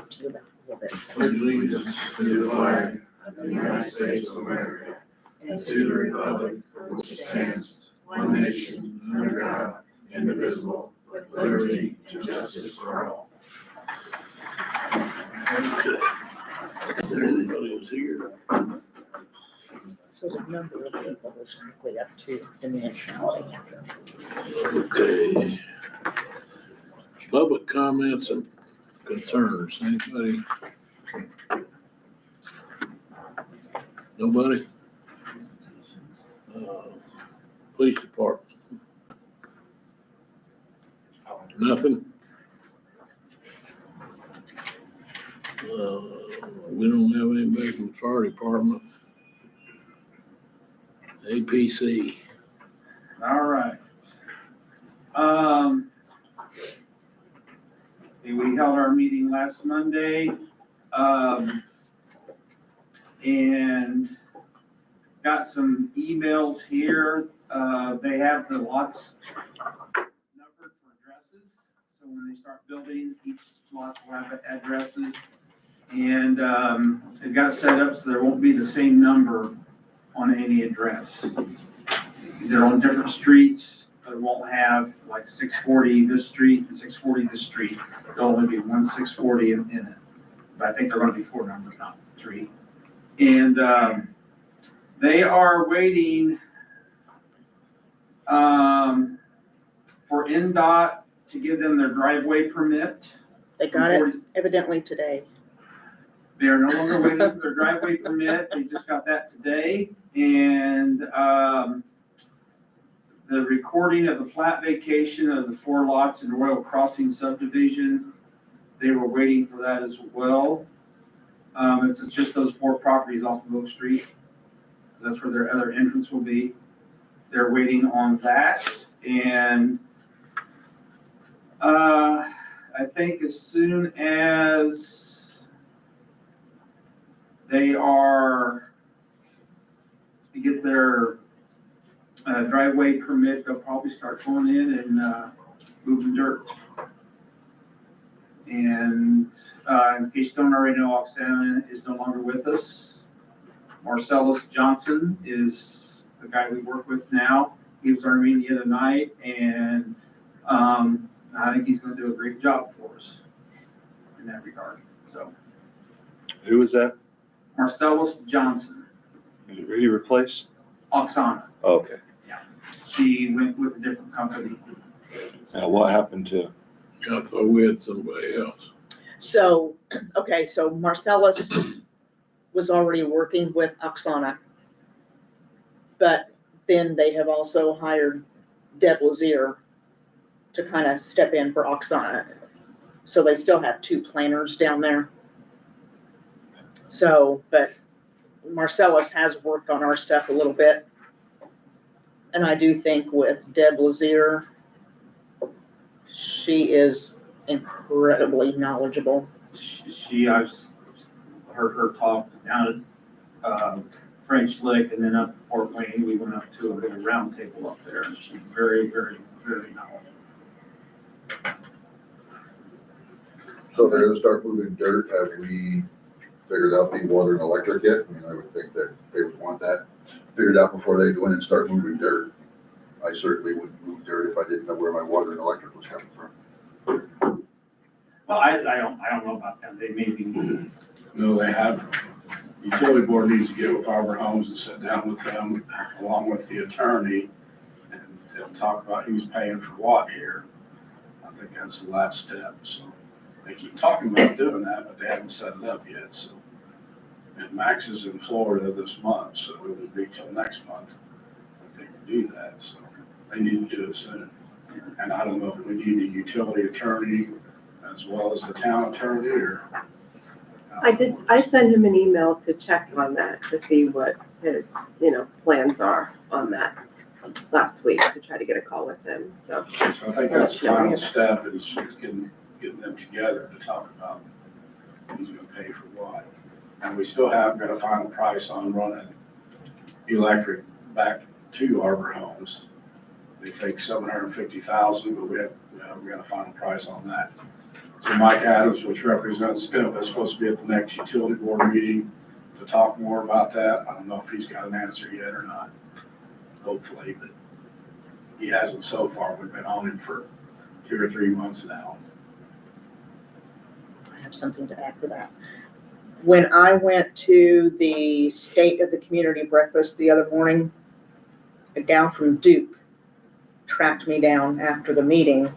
talk to you about all this. Allegiance to the flag of the United States of America and to the republic for which it stands, one nation, under God, indivisible, with liberty and justice for all. Everybody is here. So the number of people is strictly up to the municipality. Okay. Public comments and concerns, anybody? Nobody? Police department? Nothing? We don't have anybody from the fire department. APC. All right. We held our meeting last Monday, and got some emails here. They have the lots numbered for addresses. So when they start building, each lot will have addresses. And they've got it set up so there won't be the same number on any address. They're on different streets. It won't have like 640 this street and 640 this street. There'll only be one 640 in it. But I think they're going to be 4 numbers, not 3. And they are waiting for NDOT to give them their driveway permit. They got it evidently today. They are no longer waiting for their driveway permit. They just got that today. And the recording of the plat vacation of the 4 lots in Royal Crossing subdivision, they were waiting for that as well. It's just those 4 properties off of Oak Street. That's where their other entrance will be. They're waiting on that. And I think as soon as they get their driveway permit, they'll probably start going in and moving dirt. And in case you don't already know, Oksana is no longer with us. Marcellus Johnson is the guy we work with now. He was our meeting the other night, and I think he's going to do a great job for us in that regard. So, Who was that? Marcellus Johnson, Did he replace? Oksana. Oh, okay. She went with a different company. What happened to? I thought we had somebody else. So, okay, so Marcellus was already working with Oksana. But then they have also hired Deb Lazier to kind of step in for Oksana. So they still have 2 planners down there. So, but Marcellus has worked on our stuff a little bit. And I do think with Deb Lazier, she is incredibly knowledgeable. I've heard her talk down at French Lick and then up at Fort Wayne. We went up to a little round table up there, and she's very, very, very knowledgeable. So they're gonna start moving dirt. Have we figured out the water and electric yet? I mean, I would think that they would want that figured out before they go in and start moving dirt. I certainly wouldn't move dirt if I didn't know where my water and electric was coming from. Well, I don't know about them. They may be. No, they have. Utility board needs to get with Arbor Homes and sit down with them along with the attorney and talk about who's paying for what here. I think that's the last step. So they keep talking about doing that, but they haven't set it up yet. So, and Max is in Florida this month, so it won't be till next month that they can do that. So they need to do it soon. And I don't know if we need a utility attorney as well as the town attorney or. I sent him an email to check on that, to see what his, plans are on that last week, to try to get a call with him, so. So I think that's the final step is getting them together to talk about who's gonna pay for what. And we still haven't got a final price on running electric back to Arbor Homes. They think $750,000, but we got a final price on that So Mike Adams, which represents SPIP, is supposed to be at the next utility board meeting to talk more about that. I don't know if he's got an answer yet or not, hopefully, but he hasn't so far. We've been on him for 2 or 3 months now. I have something to add for that. When I went to the State of the Community breakfast the other morning, a gal from Duke tracked me down after the meeting,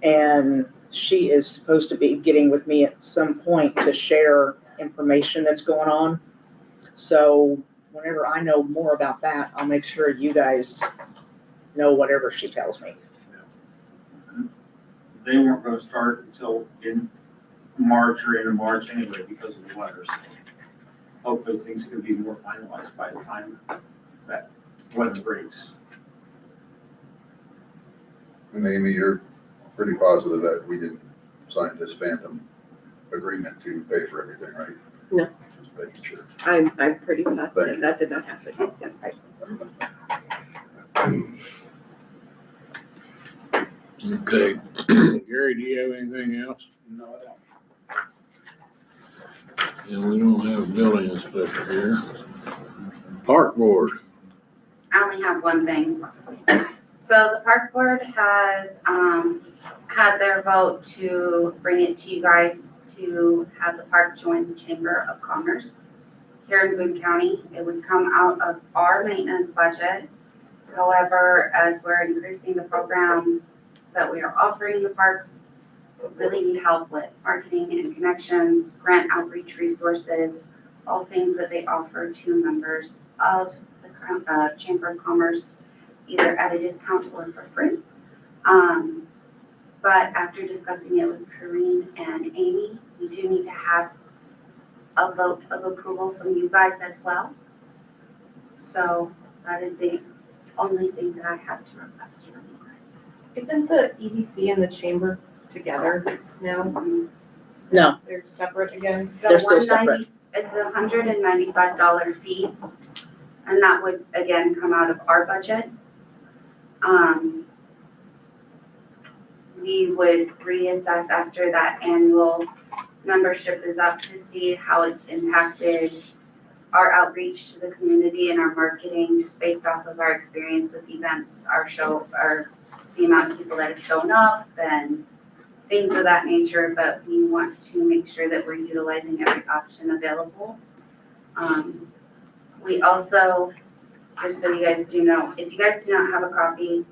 and she is supposed to be getting with me at some point to share information that's going on. So whenever I know more about that, I'll make sure you guys know whatever she tells me. They weren't gonna start until in March or into March anyway because of the weather. So hopefully things can be more finalized by the time that weather breaks. And Amy, you're pretty positive that we didn't sign this phantom agreement to pay for everything, right? No. Just making sure. I'm pretty positive that did not happen. Yes. Okay. Gary, do you have anything else? No, I don't. Yeah, we don't have a building inspector here. Park board. I only have one thing. So the park board has, had their vote to bring it to you guys to have the park join the Chamber of Commerce here in Boone County. It would come out of our maintenance budget. However, as we're increasing the programs that we are offering in the parks, we really need help with marketing and connections, grant outreach resources, all things that they offer to members of the Chamber of Commerce, either at a discount or for free. But after discussing it with Kareen and Amy, we do need to have a vote of approval from you guys as well. So that is the only thing that I have to request from you guys. Isn't the EDC and the chamber together now? No, They're separate again? So They're still separate. It's $195 fee, and that would again come out of our budget. We would reassess after that annual membership is up to see how it's impacted our outreach to the community and our marketing, just based off of our experience with events, the amount of people that have shown up and things of that nature, but we want to make sure that we're utilizing every option available. We also, just so you guys do know, if you guys do not have a copy,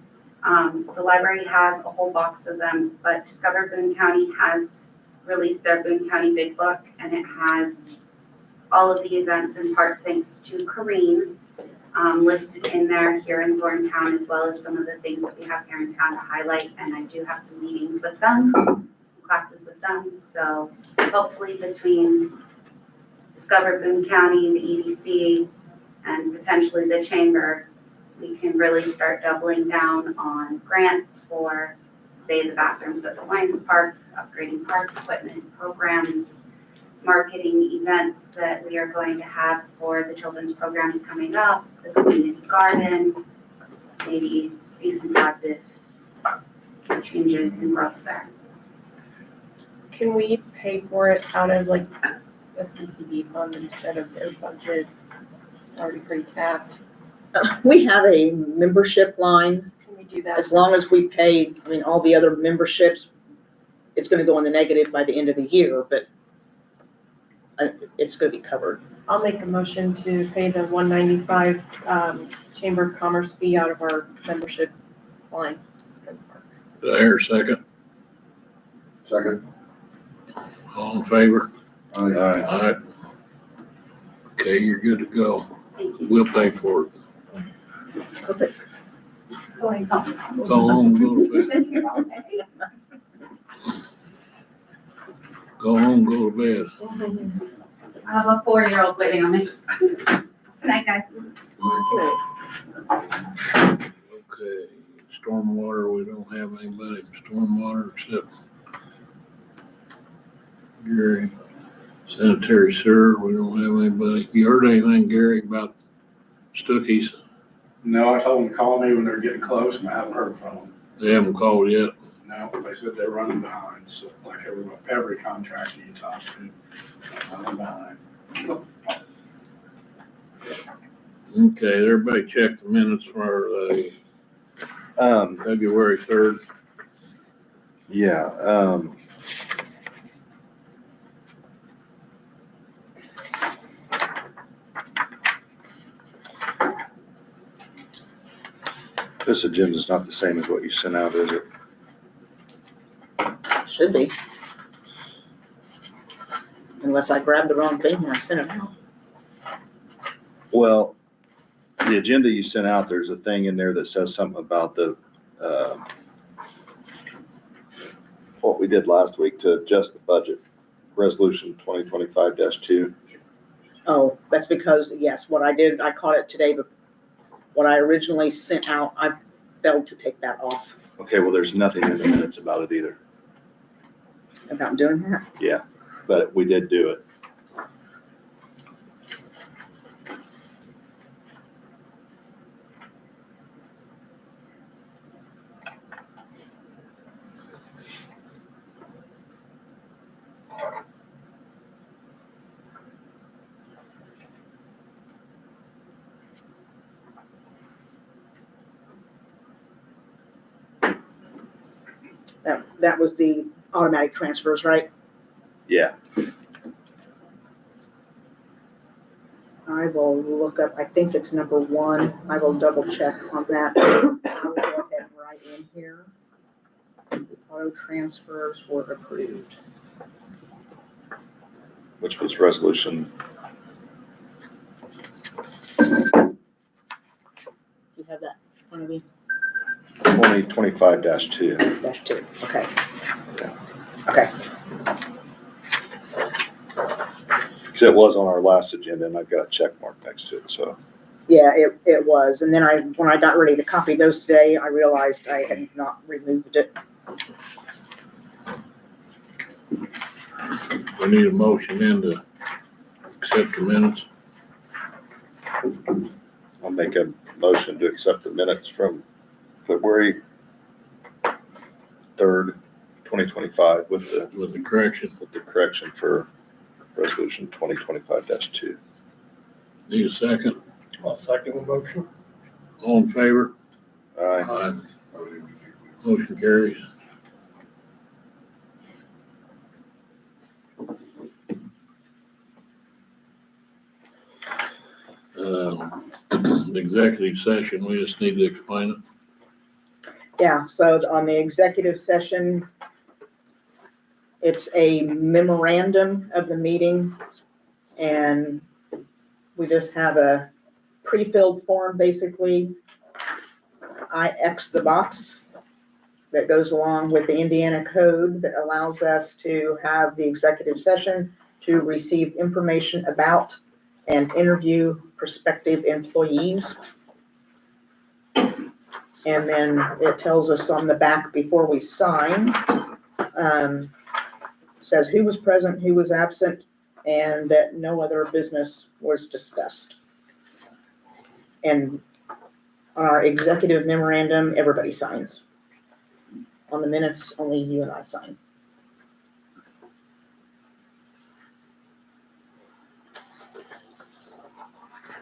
the library has a whole box of them, but Discover Boone County has released their Boone County Big Book, and it has all of the events in part thanks to Kareen, listed in there here in Thorntown, as well as some of the things that we have here in town to highlight. And I do have some meetings with them, some classes with them. So hopefully between Discover Boone County, the EDC, and potentially the chamber, we can really start doubling down on grants for, say, the bathrooms at the Lions Park, upgrading park equipment, programs, marketing events that we are going to have for the children's programs coming up, the community garden, maybe see some positive changes and growth there. Can we pay for it out of like a CCD fund instead of their budget? It's already pretty tapped. We have a membership line. Can we do that? As long as we pay, all the other memberships, it's gonna go in the negative by the end of the year, but it's gonna be covered. I'll make a motion to pay the $195 Chamber of Commerce fee out of our membership line. Do I hear a second? Second? All in favor? Aye. Aye. Okay, you're good to go. Thank you. We'll pay for it. Perfect. Going home. Go home, go to bed. Go home, go to bed. I have a 4-year-old waiting on me. Good night, guys. Okay, stormwater, we don't have anybody in stormwater except Gary. Sanitary sewer, we don't have anybody. You heard anything, Gary, about Stookies? No, I told them to call me when they're getting close, and I haven't heard from them. They haven't called yet. No, they said they're running behind, so like every contractor you talk to, running behind. Okay, everybody check the minutes for February 3rd. Yeah, this agenda's not the same as what you sent out, is it? Should be. Unless I grabbed the wrong thing and I sent it out. Well, the agenda you sent out, there's a thing in there that says something about the, what we did last week to adjust the budget, resolution 2025-2. Oh, that's because, yes, what I did, I caught it today, but what I originally sent out, I failed to take that off Okay, well, there's nothing in the minutes about it either, about doing that. but we did do it. That was the automatic transfers, right? Yeah, I will look up, I think it's number 1. I will double check on that. I will go ahead and write in here. Auto transfers were approved. which was resolution, Do you have that in front of you? 2025-2. -2, okay. Yeah. Okay, Because it was on our last agenda and I've got a check mark next to it, so. yeah, it was. And then when I got ready to copy those today, I realized I had not removed it. We need a motion in to accept the minutes. I'll make a motion to accept the minutes from February 3rd, 2025 with With the correction. the correction for resolution 2025-2. Need a second? I'll second the motion. All in favor? Aye. Aye. Motion carries. The executive session, we just need to explain it. Yeah, so on the executive session, it's a memorandum of the meeting, and we just have a pre-filled form, basically. I X the box that goes along with the Indiana code that allows us to have the executive session to receive information about and interview prospective employees. And then it tells us on the back before we sign, says who was present, who was absent, and that no other business was discussed. And on our executive memorandum, everybody signs. On the minutes, only you and I sign.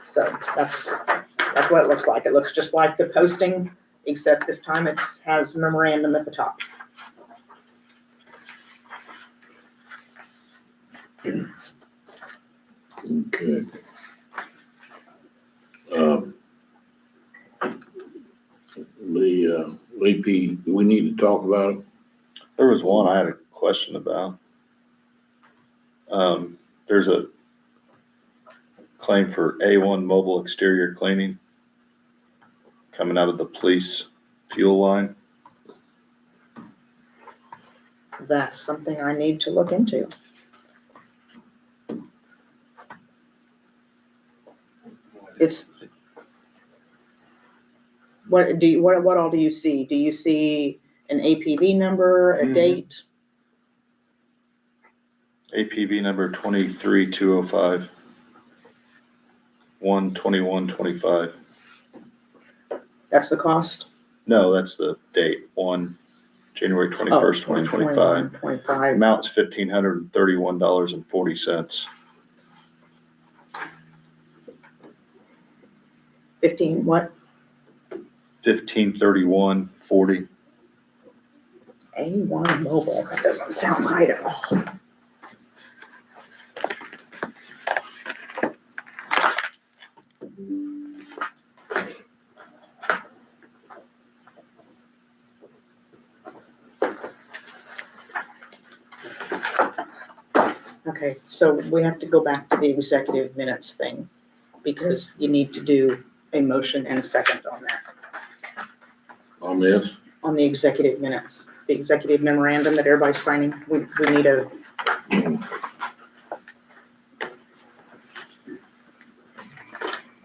So that's what it looks like. It looks just like the posting, except this time it has memorandum at the top. Okay. The LP, do we need to talk about it? There was one I had a question about. There's a claim for A1 mobile exterior cleaning coming out of the police fuel line. That's something I need to look into. It's, what all do you see? Do you see an APV number, a Mhm. date? APV number 23205. 1/21/25. That's the cost? No, that's the date, 1/21/25. January 21st, 2025. 25. Amount's $1,531.40. 15 what? $1,531.40. A1 Mobile, that doesn't sound right at all. Okay, so we have to go back to the executive minutes thing, because you need to do a motion and a second on that, On this, on the executive minutes. The executive memorandum that everybody's signing, we need a,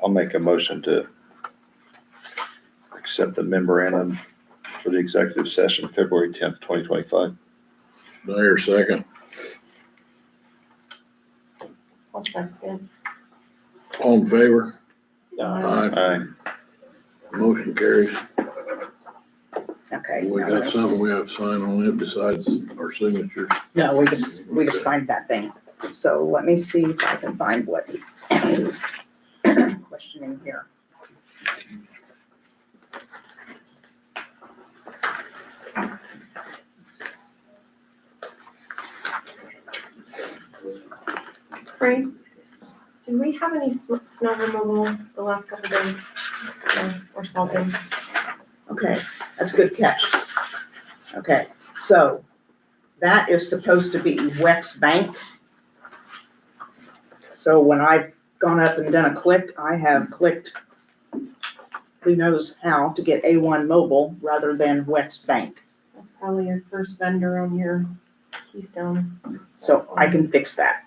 I'll make a motion to accept the memorandum for the executive session, February 10th, 2025. do I hear a second? I'll second. All in favor? Aye. Motion carries. okay. We now got let's- something we have to sign on it besides our signature. No, we just signed that thing. So let me see if I can find what is questioning here. Frank, did we have any snow removal the last couple days? Or salting? Okay, that's a good catch. Okay, so that is supposed to be Wex Bank. So when I've gone up and done a click, I have clicked who knows how to get A1 Mobile rather than Wex Bank. That's probably your first vendor on your Keystone. So I can fix that.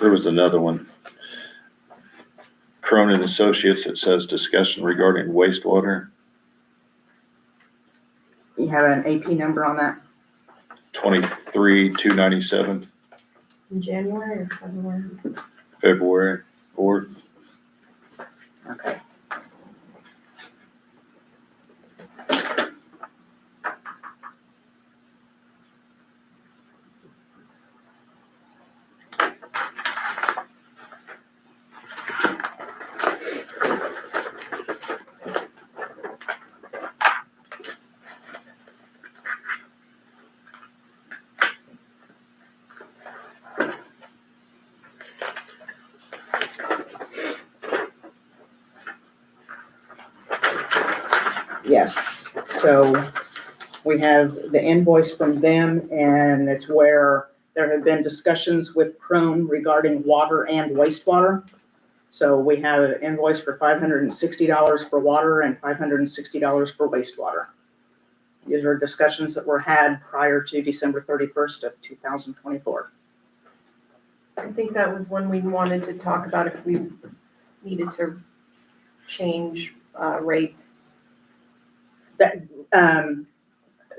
There was another one. Cronin Associates, it says discussion regarding wastewater, You have an AP number on that? 23,297, In January or February? February 4th. Okay. Yes, so we have the invoice from them, and it's where there have been discussions with Crone regarding water and wastewater. So we have an invoice for $560 for water and $560 for wastewater. These are discussions that were had prior to December 31st of 2024. I think that was when we wanted to talk about if we needed to change rates. That,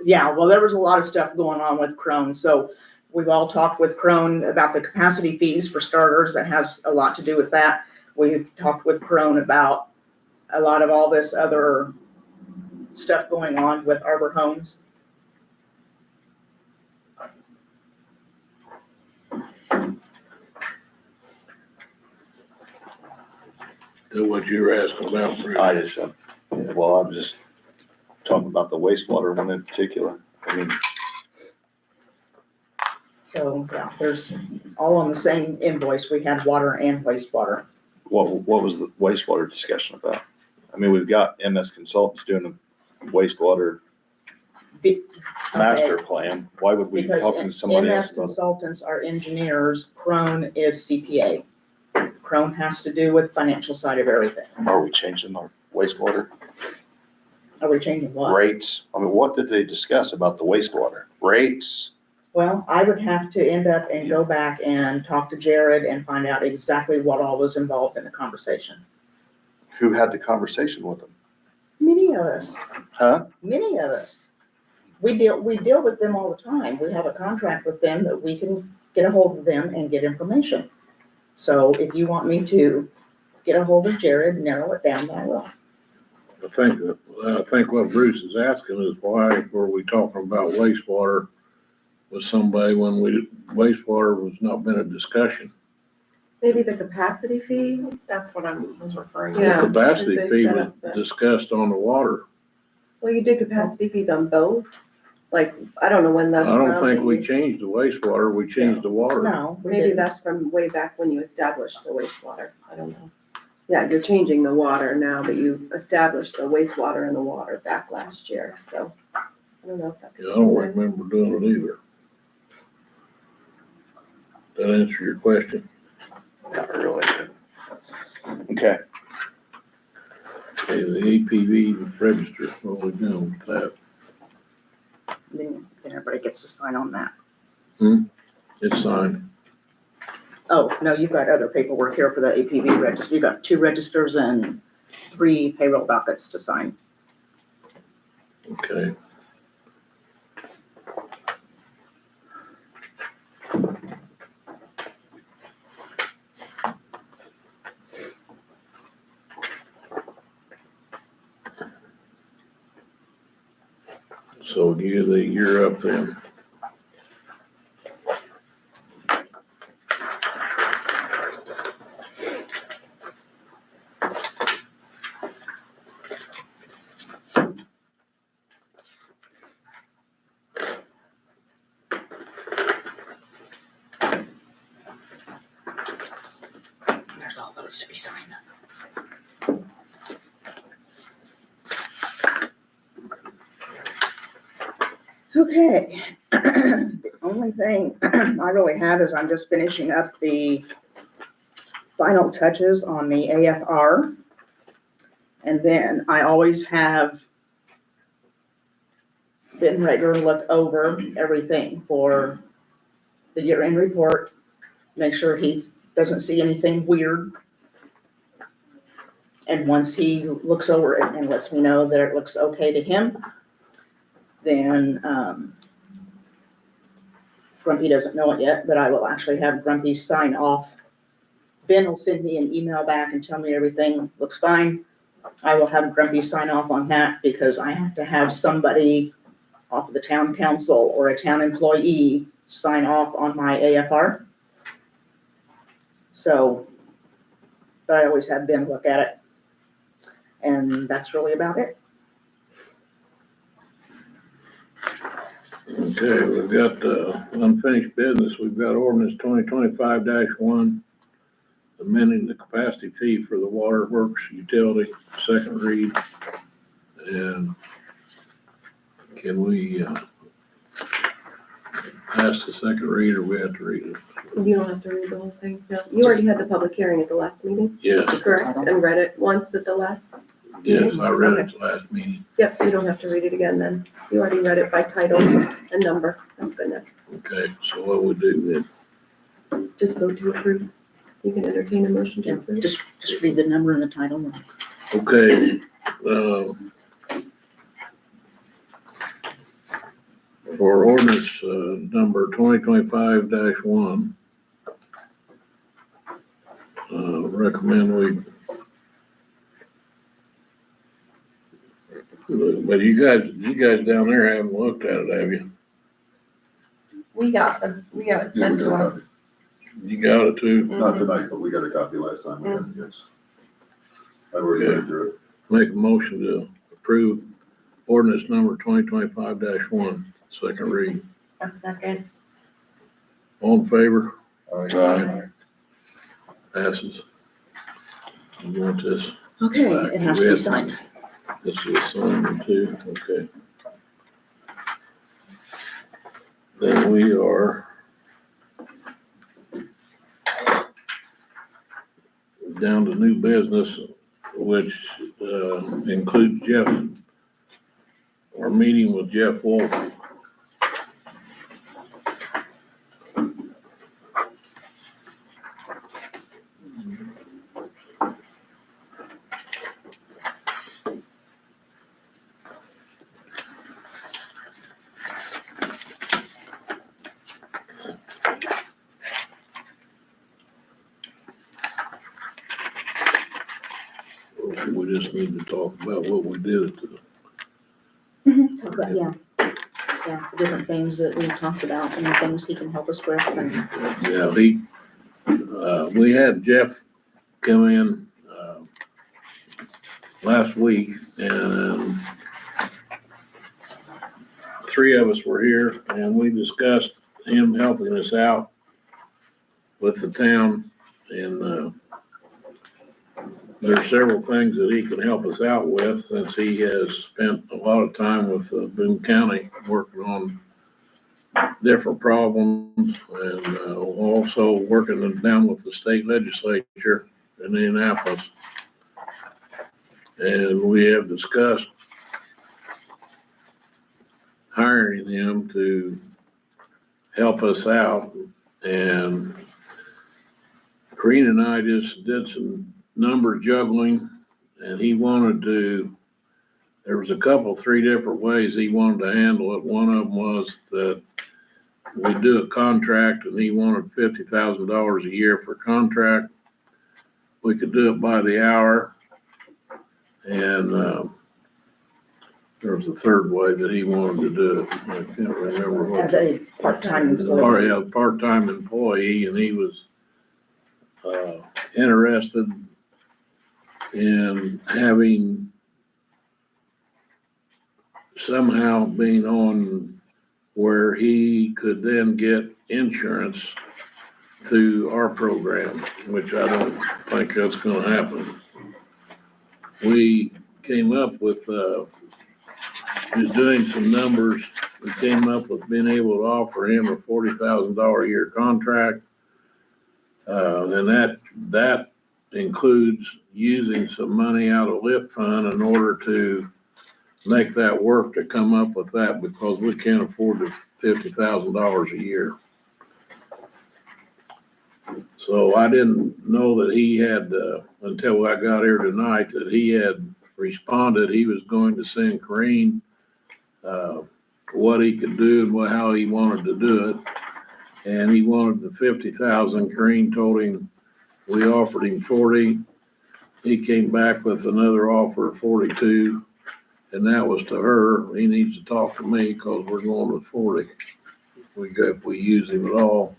yeah, well, there was a lot of stuff going on with Crone, so we've all talked with Crone about the capacity fees for starters. That has a lot to do with that. We've talked with Crone about a lot of all this other stuff going on with Arbor Homes. That's what you were asking about, Bruce. I just, well, I'm just talking about the wastewater one in particular. I mean, So, yeah, there's all on the same invoice. We had water and wastewater. what was the wastewater discussion about? I mean, we've got MS Consultants doing the wastewater master plan. Why would we be talking to Because somebody else MS about it? Consultants are engineers, Crone is CPA. Crone has to do with financial side of everything. Are we changing our wastewater Are we changing what? rates? I mean, what did they discuss about the wastewater? Rates? Well, I would have to end up and go back and talk to Jared and find out exactly what all was involved in the conversation. Who had the conversation with them? Many of us, Huh? many of us. We deal with them all the time. We have a contract with them that we can get a hold of them and get information. So if you want me to get a hold of Jared, narrow it down, then I will. I think what Bruce is asking is why were we talking about wastewater with somebody when wastewater was not been a discussion? Maybe the capacity fee? That's what I was referring The Yeah. to. capacity because they fee set was up the- discussed on the water. Well, you did capacity fees on both? Like, I don't know when I that's don't from. think but we you- changed the wastewater, we changed the water. No, we Maybe didn't. that's from way back when you established the wastewater. I don't know. Yeah, you're changing the water now, but you established the wastewater and the water back last year, so I don't know if that. Yeah, I don't remember doing it either. That answer your question? Not really. Okay. Okay, the APV register, what are we doing with that? Then everybody gets to sign on that. It's signed. Oh, no, you've got other paperwork here for the APV register. You've got 2 registers and 3 payroll dockets to sign. Okay. So you're up then. There's all those to be signed. Okay. The only thing I really have is I'm just finishing up the final touches on the AFR. And then I always have been regular look over everything for the year-end report, make sure he doesn't see anything weird. And once he looks over it and lets me know that it looks okay to him, then Grumpy doesn't know it yet, but I will actually have Grumpy sign off. Ben will send me an email back and tell me everything looks fine. I will have Grumpy sign off on that because I have to have somebody off of the town council or a town employee sign off on my AFR. So, but I always have Ben look at it. And that's really about it. Okay, we've got unfinished business. We've got ordinance 2025-1, amending the capacity fee for the waterworks utility, second read. And can we pass the second read or we have to read it? You don't have to read the whole thing, no. You already had the public hearing at the last meeting, Yes, correct? And read it once at the last? yes, I read it last meeting. Yep, you don't have to read it again then. You already read it by title and number. That's good enough. Okay, so what we do then? Just vote to approve. You can entertain a motion to approve. Just read the number and the title. Okay, for ordinance, number 2025-1, recommend we, but you guys down there haven't looked at it, have you? We got it sent to us. You got it too? Not tonight, but we got a copy last time we had it, yes. I've already read through it. Make a motion to approve ordinance number 2025-1, second read. A second. All in favor? Aye. Passes. You want this? Okay, it has to be signed. This is signed too, okay. Then we are down to new business, which includes Jeff, our meeting with Jeff Wolf. We just need to talk about what we did at the Okay, yeah, yeah, the different things that we talked about and the things he can help us with and. Yeah, we had Jeff come in, last week, and three of us were here, and we discussed him helping us out with the town, and, there's several things that he can help us out with, since he has spent a lot of time with Boone County working on different problems, and also working down with the state legislature in Indianapolis. And we have discussed hiring him to help us out. And Karina and I just did some number juggling, and he wanted to, there was three different ways he wanted to handle it. One of them was that we do a contract, and he wanted $50,000 a year for contract. We could do it by the hour. And there was a third way that he wanted to do it. I can't remember what. As a part-time employee. Part-time employee, and he was interested in having somehow being on where he could then get insurance through our program, which I don't think that's gonna happen. We came up with, just doing some numbers, we came up with being able to offer him a $40,000 a year contract. And that includes using some money out of LIP fund in order to make that work, to come up with that, because we can't afford the $50,000 a year. So I didn't know that he had, until I got here tonight, that he had responded. He was going to send Corrine what he could do and how he wanted to do it. And he wanted the 50,000. Corrine told him, we offered him 40. He came back with another offer of 42, and that was to her. He needs to talk to me because we're going with 40. If we use him at all.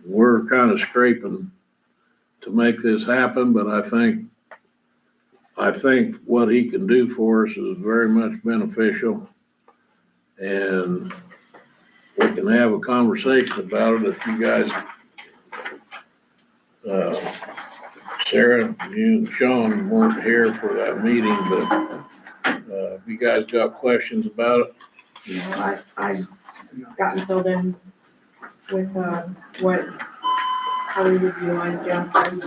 We're kind of scraping to make this happen, but I think what he can do for us is very much beneficial. And we can have a conversation about it if you guys, Sarah, you and Sean weren't here for that meeting, but if you guys got questions about it. You know, I've gotten filled in with, how we would utilize jail funds.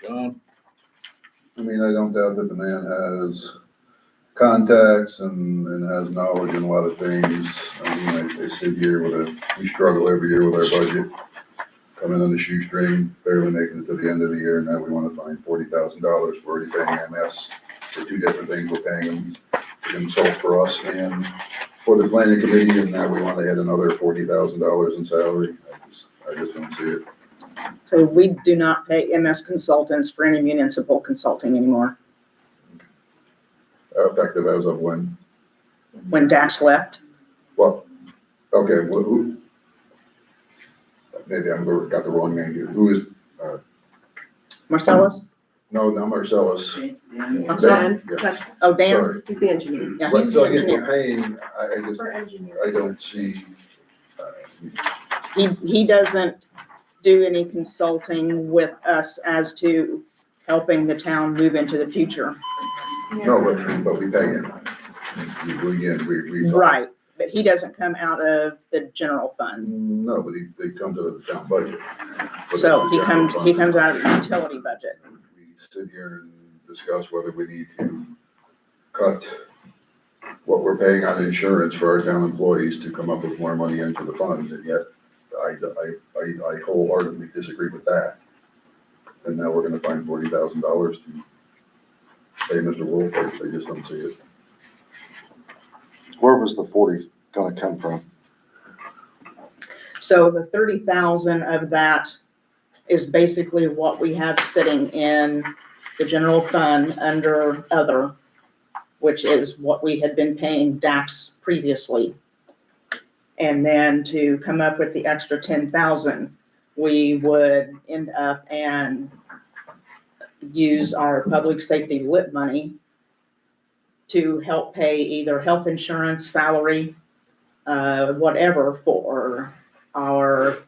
Sean? I mean, I don't doubt that the man has contacts and has knowledge in a lot of things. I mean, I sit here we struggle every year with our budget, coming on the shoestring, barely making it to the end of the year, and now we want to find $40,000. We're already paying MS for two different things. We're paying him to consult for us and for the planning committee, and now we want to add another $40,000 in salary. I just don't see it. So we do not pay MS consultants for any municipal consulting anymore. Effective as of when? When Dax left, Well, okay, well, who? Maybe got the wrong name here. Who is, Marcellus? no, not Marcellus. I'm sorry. Yeah, Oh, Dan? sorry. He's the engineer. Yeah, But he's still, the if we're engineer. paying, I just, For engineers. I don't see, He doesn't do any consulting with us as to helping the town move into the future. no, but we pay him. We. Right, but he doesn't come out of the general fund. No, but they come to the town budget. So he comes out of the utility budget. We sit here and discuss whether we need to cut what we're paying on insurance for our town employees to come up with more money into the fund, and yet I wholeheartedly disagree with that. And now we're gonna find $40,000 to pay Mr. Wolf. I just don't see it. Where was the 40 gonna come from? So the 30,000 of that is basically what we have sitting in the general fund under other, which is what we had been paying DAX previously. And then to come up with the extra 10,000, we would end up and use our public safety lit money to help pay either health insurance, salary, whatever for our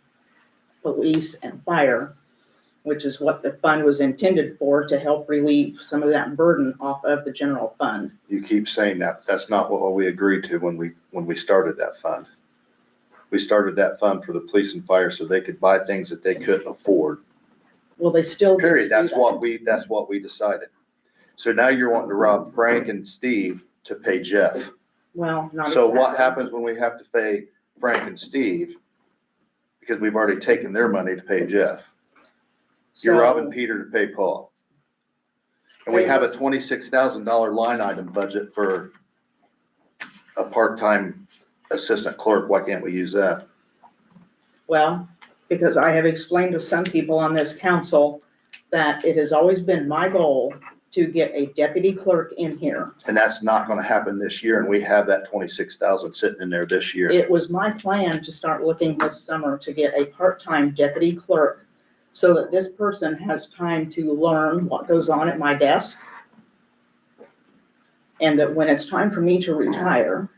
police and fire, which is what the fund was intended for, to help relieve some of that burden off of the general fund. You keep saying that, but that's not what we agreed to when we started that fund. We started that fund for the police and fire so they could buy things that they couldn't afford. Well, they still. get to Period. do That's that. what we decided. So now you're wanting to rob Frank and Steve to pay Jeff. Well, not So what exactly. happens when we have to pay Frank and Steve? Because we've already taken their money to pay Jeff. You're So- robbing Peter to pay Paul. And we have a $26,000 line item budget for a part-time assistant clerk. Why can't we use that? Well, because I have explained to some people on this council that it has always been my goal to get a deputy clerk in here. And that's not gonna happen this year, and we have that 26,000 sitting in there this year. It was my plan to start looking this summer to get a part-time deputy clerk so that this person has time to learn what goes on at my desk. And that when it's time for me to retire,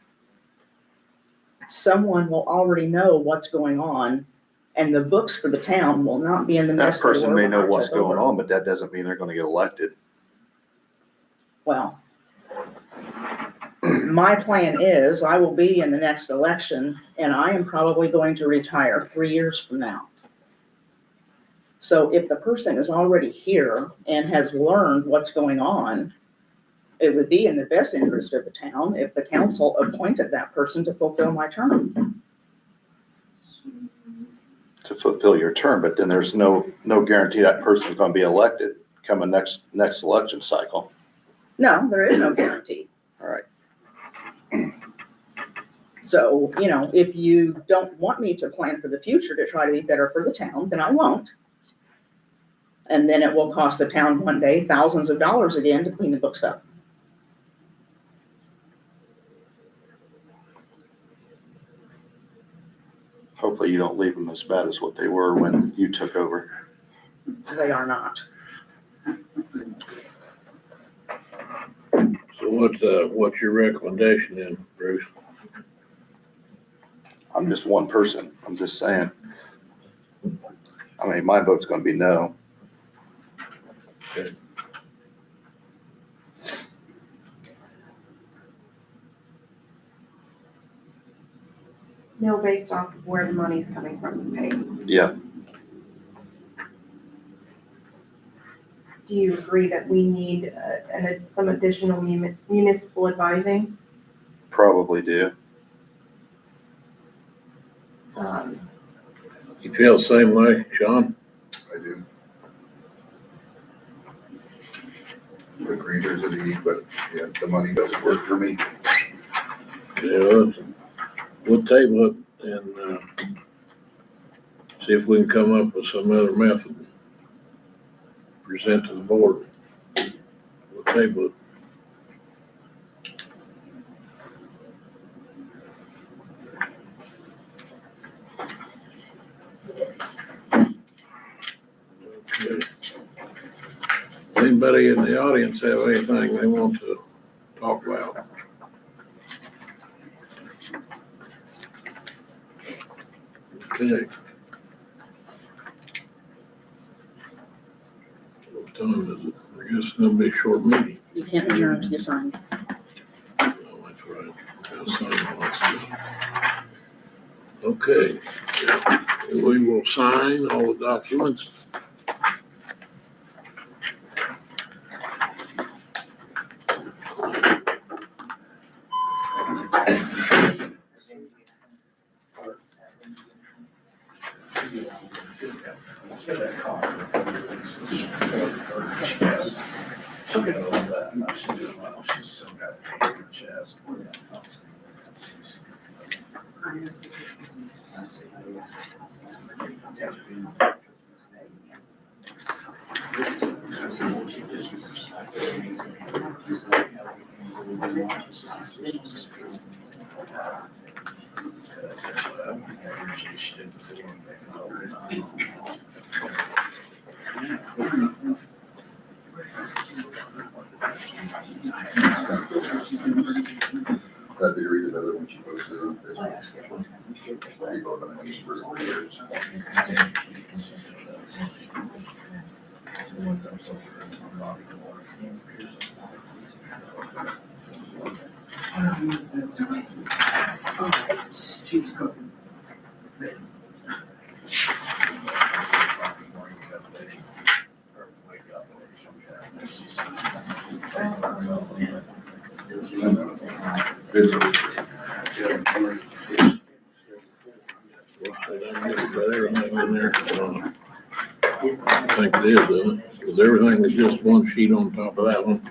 someone will already know what's going on, and the books for the town will not be in the That mess they were person may when know I what's took going over. on, but that doesn't mean they're gonna get elected. Well, my plan is I will be in the next election, and I am probably going to retire 3 years from now. So if the person is already here and has learned what's going on, it would be in the best interest of the town if the council appointed that person to fulfill my term. To fulfill your term, but then there's no guarantee that person's gonna be elected coming next election cycle. No, there is no guarantee. All right. So, if you don't want me to plan for the future to try to be better for the town, then I won't. And then it will cost the town one day thousands of dollars again to clean the books up. Hopefully you don't leave them as bad as what they were when you took over. They are not. So what's your recommendation then, Bruce? I'm just one person. I'm just saying. I mean, my vote's gonna be no. No, based off of where the money's coming from to pay. Yeah, Do you agree that we need some additional municipal advising? probably do. You feel the same way, Sean? I do. I agree there's a need, but yeah, the money doesn't work for me. Yeah, we'll table it and, see if we can come up with some other method. Present to the board. We'll table it. Okay. Anybody in the audience have anything they want to talk about? Okay. What time is it? I guess it's gonna be a short meeting. You can't adjourn until you sign. Oh, that's right. Gotta sign all that stuff. Okay, we will sign all the documents. She'll get over that. No, she's doing well. She's still got pain in her chest. That degree did another when she posted on Facebook. People have been asking for years. It's Got everything in there. I think it is, doesn't it? Because everything is just one sheet on top of that one.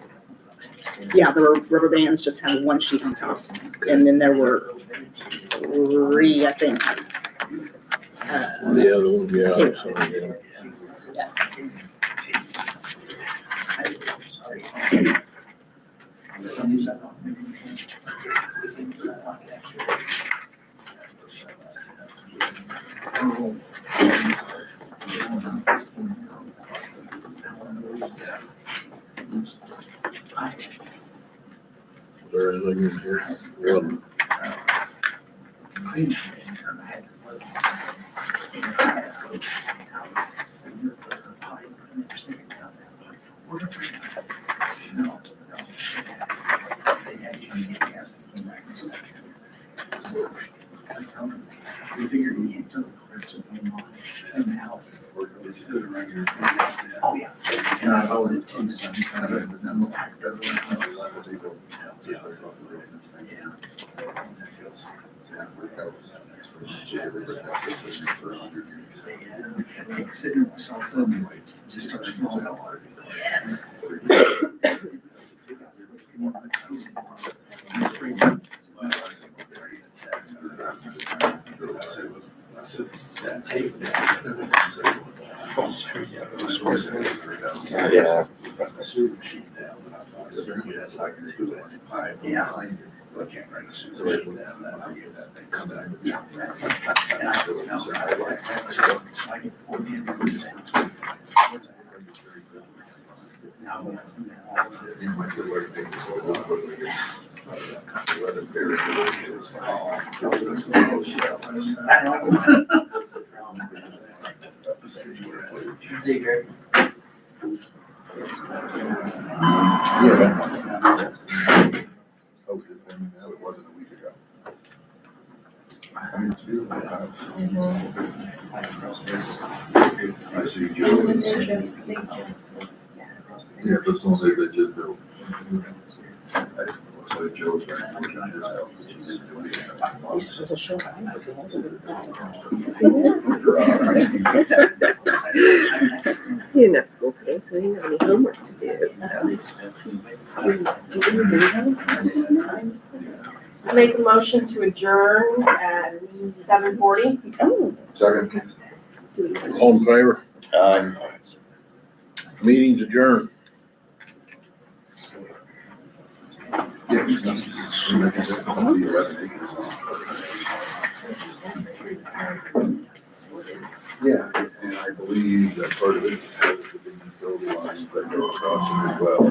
Yeah, the rubber bands just had one sheet on top, and then there were 3, I think. The other one, yeah. So, yeah. Is there anything in here? Wasn't. Oh, yeah. And I voted too, so. Sitting there myself, suddenly, just started falling apart. Yes. Yeah. Yeah. I can't write a supervision down, and I'll get that thing coming out. Yeah. And I said, no, I get 14%. Posted, and now it wasn't a week ago. I mean, it's beautiful house. I see Joe. Yeah, but it's only they just built. Looks like Joe's right working on his house, which he didn't do anything. He didn't have school today, so he didn't have any homework to do, so. Make a motion to adjourn at 7:40. Oh, Second. All in favor? Meeting's adjourned. Yeah, he's done. The 11 acres. Yeah, and I believe that part of it is the big utility lines that go across it as well.